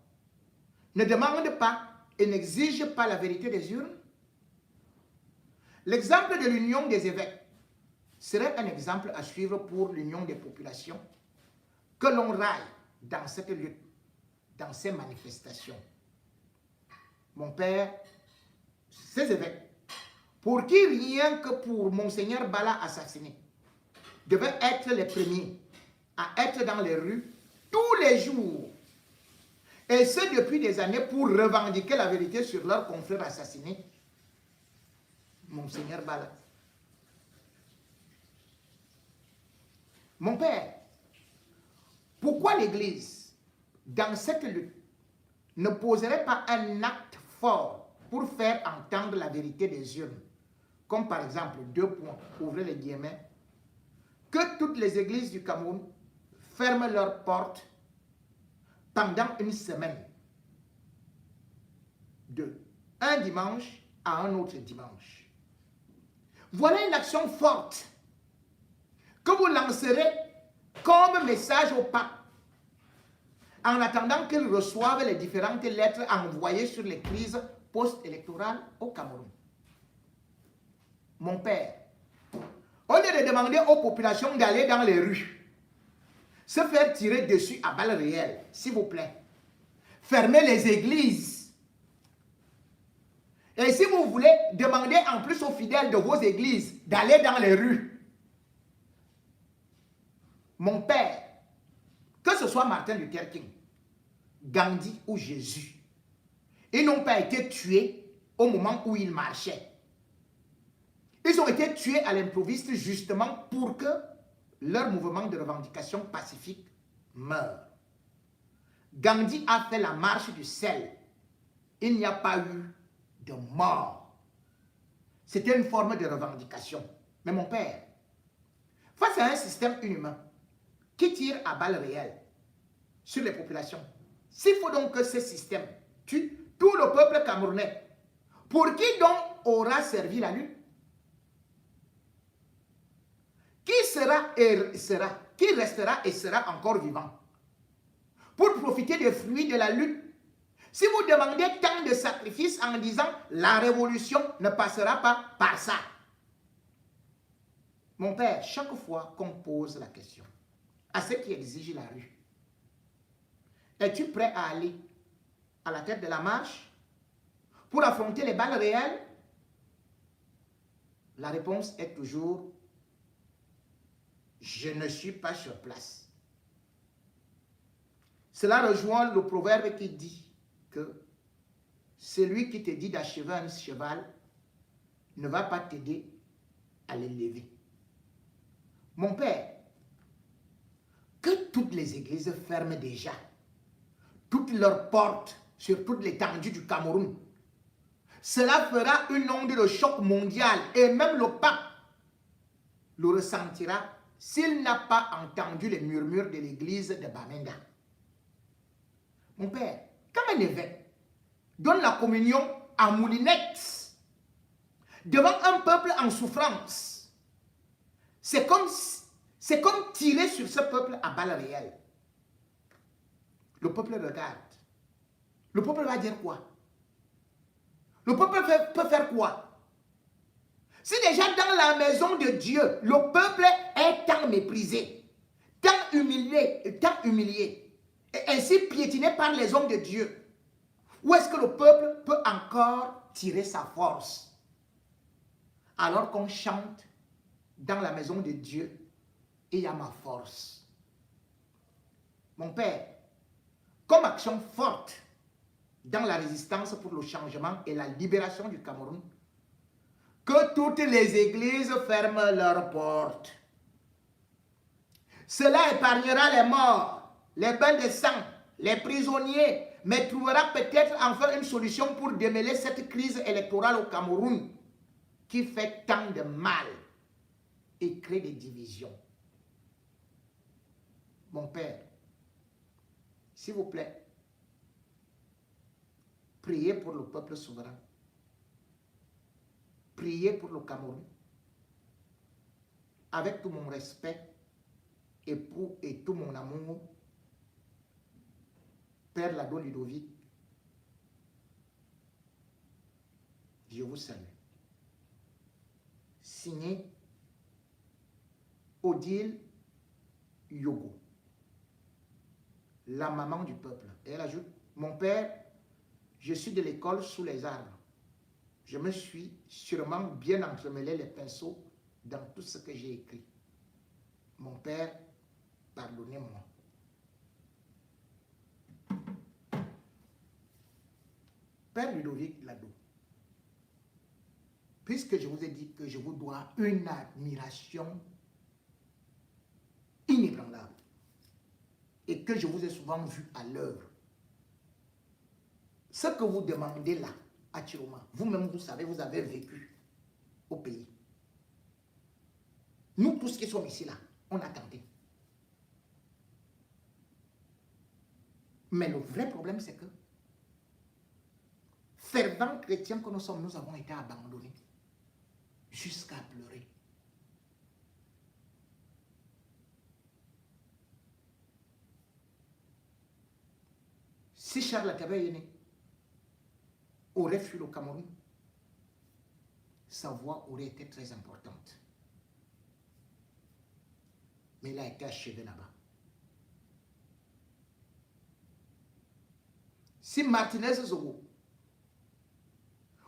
ne demandent pas et n'exigent pas la vérité des urnes? L'exemple de l'union des évêques serait un exemple à suivre pour l'union des populations, que l'on raille dans cette lutte, dans ces manifestations. Mon père, ces évêques, pour qui rien que pour Monseigneur Bala assassiné, devaient être les premiers à être dans les rues tous les jours, et ce depuis des années, pour revendiquer la vérité sur leurs confrères assassinés, Monseigneur Bala. Mon père, pourquoi l'Église, dans cette lutte, ne poserait pas un acte fort pour faire entendre la vérité des urnes, comme par exemple, 2 points, ouvrez les guillemets, que toutes les églises du Cameroun ferment leurs portes pendant une semaine, de un dimanche à un autre dimanche. Voilà une action forte que vous lancerez comme message au pape en attendant qu'il reçoive les différentes lettres envoyées sur les crises post-électorales au Cameroun. Mon père, au lieu de demander aux populations d'aller dans les rues, se faire tirer dessus à balles réelles, s'il vous plaît, fermez les églises. Et si vous voulez, demandez en plus aux fidèles de vos églises d'aller dans les rues. Mon père, que ce soit Martin Luther King, Gandhi ou Jésus, ils n'ont pas été tués au moment où ils marchaient. Ils ont été tués à l'improviste justement pour que leur mouvement de revendication pacifique meure. Gandhi a fait la marche du sel. Il n'y a pas eu de mort. C'était une forme de revendication. Mais mon père, face à un système inhumain qui tire à balles réelles sur les populations, s'il faut donc que ce système tue tout le peuple camerounais, pour qui donc aura servi la lutte? Qui sera et sera, qui restera et sera encore vivant pour profiter des fruits de la lutte? Si vous demandez tant de sacrifices en disant la révolution ne passera pas par ça. Mon père, chaque fois qu'on pose la question à ceux qui exigent la rue, es-tu prêt à aller à la tête de la marche pour affronter les balles réelles? La réponse est toujours: je ne suis pas sur place. Cela rejoint le proverbe qui dit que celui qui te dit d'achever un cheval ne va pas t'aider à l'élever. Mon père, que toutes les églises ferment déjà toutes leurs portes sur toute l'étendue du Cameroun, cela fera une onde de choc mondial et même le pape le ressentira s'il n'a pas entendu les murmures de l'église de Bamenda. Mon père, quand un évêque donne la communion à moulinette devant un peuple en souffrance, c'est comme tirer sur ce peuple à balles réelles. Le peuple regarde. Le peuple va dire quoi? Le peuple peut faire quoi? Si déjà dans la maison de Dieu, le peuple est tant méprisé, tant humilié, et ainsi piétiné par les hommes de Dieu, où est-ce que le peuple peut encore tirer sa force alors qu'on chante dans la maison de Dieu, il y a ma force. Mon père, comme action forte dans la résistance pour le changement et la libération du Cameroun, que toutes les églises ferment leurs portes. Cela épargnera les morts, les bains de sang, les prisonniers, mais trouvera peut-être enfin une solution pour démêler cette crise électorale au Cameroun qui fait tant de mal et crée des divisions. Mon père, s'il vous plaît, priez pour le peuple souverain. Priez pour le Cameroun. Avec tout mon respect et tout mon amour, Père Lado Ludovic, je vous salue. Signé Odile Yogo, la maman du peuple. Et elle ajoute, mon père, je suis de l'école sous les arbres. Je me suis sûrement bien entremêlé les pinceaux dans tout ce que j'ai écrit. Mon père, pardonnez-moi. Père Ludovic Lado, puisque je vous ai dit que je vous dois une admiration inébranlable et que je vous ai souvent vu à l'œuvre, ce que vous demandez là, à Chiroma, vous-même vous savez, vous avez vécu au pays. Nous tous qui sommes ici là, on a tenté. Mais le vrai problème, c'est que fervents chrétiens que nous sommes, nous avons été abandonnés jusqu'à pleurer. Si Charles Tabayene aurait fui le Cameroun, sa voix aurait été très importante. Mais il a été achevé là-bas. Si Martinez Zogo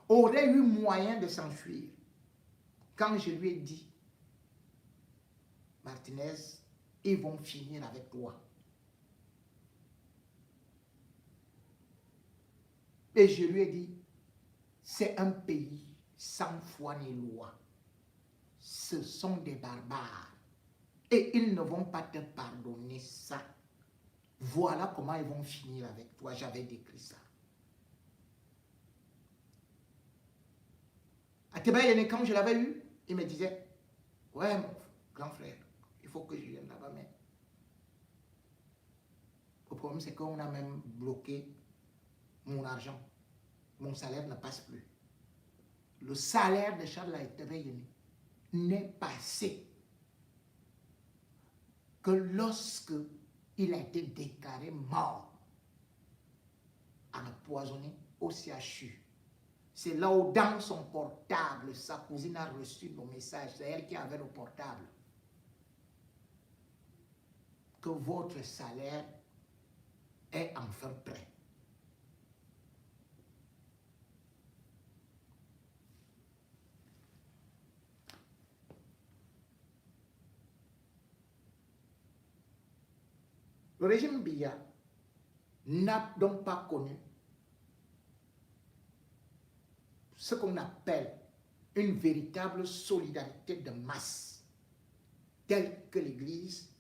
aurait eu moyen de s'enfuir, quand je lui ai dit, Martinez, ils vont finir avec toi. Et je lui ai dit, c'est un pays sans foi ni loi. Ce sont des barbares. Et ils ne vont pas te pardonner ça. Voilà comment ils vont finir avec toi. J'avais décrit ça. À Tebayene, quand je l'avais eu, il me disait, ouais, mon grand frère, il faut que je vienne là-bas. Mais le problème, c'est qu'on a même bloqué mon argent. Mon salaire ne passe plus. Le salaire de Charles Tebayene n'est passé que lorsque il a été déclaré mort, empoisonné au CHU. C'est là où dans son portable, sa cousine a reçu nos messages. C'est elle qui avait le portable. Que votre salaire est enfin prêt. Le régime Biya n'a donc pas connu ce qu'on appelle une véritable solidarité de masse, telle que l'Église,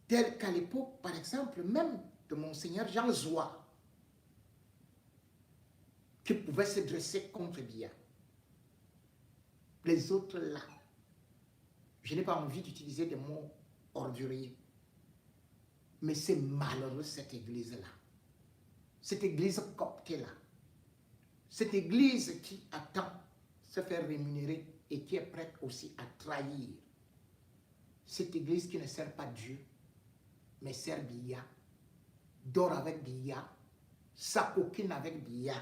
telle qu'à l'époque, par exemple, même de Monseigneur Jean Zoua, qui pouvait se dresser contre Biya. Les autres là, je n'ai pas envie d'utiliser des mots orduriers, mais c'est malheureux cette église-là, cette église coptée-là, cette église qui attend se faire rémunérer et qui est prête aussi à trahir. Cette église qui ne sert pas Dieu, mais sert Biya, dort avec Biya, s'acoquine avec Biya,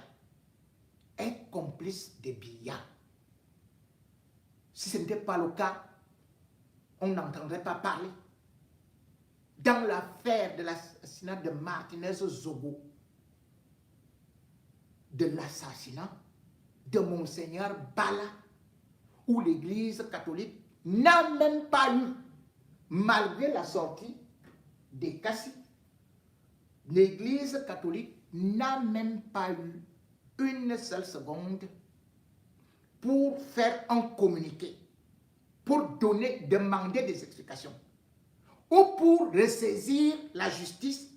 est complice de Biya. Si ce n'était pas le cas, on n'entendrait pas parler. Dans l'affaire de l'assassinat de Martinez Zogo, de l'assassinat de Monseigneur Bala, où l'Église catholique n'a même pas eu, malgré la sortie des Cassis, l'Église catholique n'a même pas eu une seule seconde pour faire un communiqué, pour demander des explications, ou pour ressaisir la justice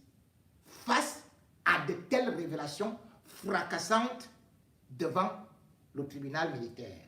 face à de telles révélations fracassantes devant le tribunal militaire.